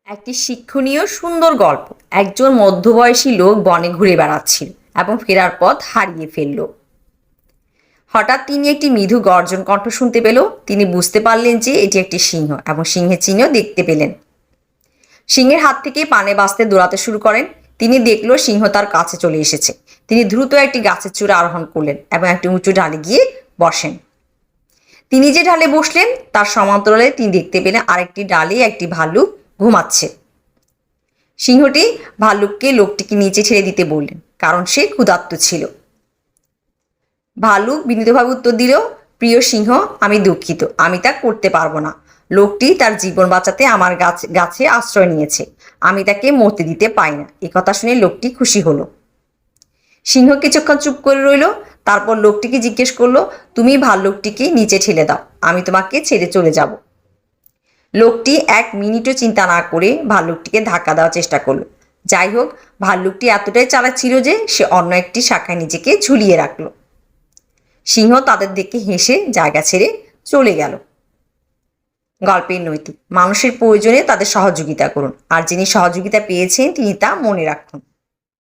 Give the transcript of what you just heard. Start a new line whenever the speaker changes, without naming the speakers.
একটি শিক্ষণীয় সুন্দর গল্প। একজন মধ্যবয়সী লোক বনে ঘুরে বেড়াচ্ছিল এবং ফেরার পথ হারিয়ে ফেলল। হঠাৎ তিনি একটি মৃদু গর্জন কণ্ঠ শুনতে পেল। তিনি বুঝতে পারলেন যে এটি একটি সিংহ এবং সিংহের চিহ্ন দেখতে পেলেন। সিংহের হাত থেকে পানে বাঁচতে দৌড়াতে শুরু করেন। তিনি দেখল সিংহ তার কাছে চলে এসেছে। তিনি দ্রুত একটি গাছের চূড়া আরোহণ করলেন এবং একটি উঁচু ঢালে গিয়ে বসেন। তিনি যে ঢালে বসলেন তার সমান্তরালে তিনি দেখতে পেলেন আরেকটি ডালে একটি ভাল্লুক ঘুমাচ্ছে। সিংহটি ভাল্লুককে লোকটিকে নিচে ছেড়ে দিতে বললেন, কারণ সে ক্ষুধার্ত ছিল। ভাল্লুক বিনীতভাবে উত্তর দিল, প্রিয় সিংহ, আমি দুঃখিত, আমি তা করতে পারবো না। লোকটি তার জীবন বাঁচাতে আমার গাছে আশ্রয় নিয়েছে, আমি তাকে মরতে দিতে পাই না। এ কথা শুনে লোকটি খুশি হলো। সিংহ কিছুক্ষণ চুপ করে রইল। তারপর লোকটিকে জিজ্ঞেস করলো, তুমি ভাল্লুকটিকে নিচে ঠেলে দাও, আমি তোমাকে ছেড়ে চলে যাব। লোকটি 1 মিনিটও চিন্তা না করে ভাল্লুকটিকে ধাক্কা দেওয়ার চেষ্টা করলো। যাই হোক, ভাল্লুকটি এতটাই চালাক ছিল যে সে অন্য একটি শাখায় নিজেকে ঝুলিয়ে রাখলো। সিংহ তাদের দেখে হেসে জায়গা ছেড়ে চলে গেল। গল্পের নৈতিক: মানুষের প্রয়োজনে তাদের সহযোগিতা করুন, আর যিনি সহযোগিতা পেয়েছেন তিনি তা মনে রাখুন।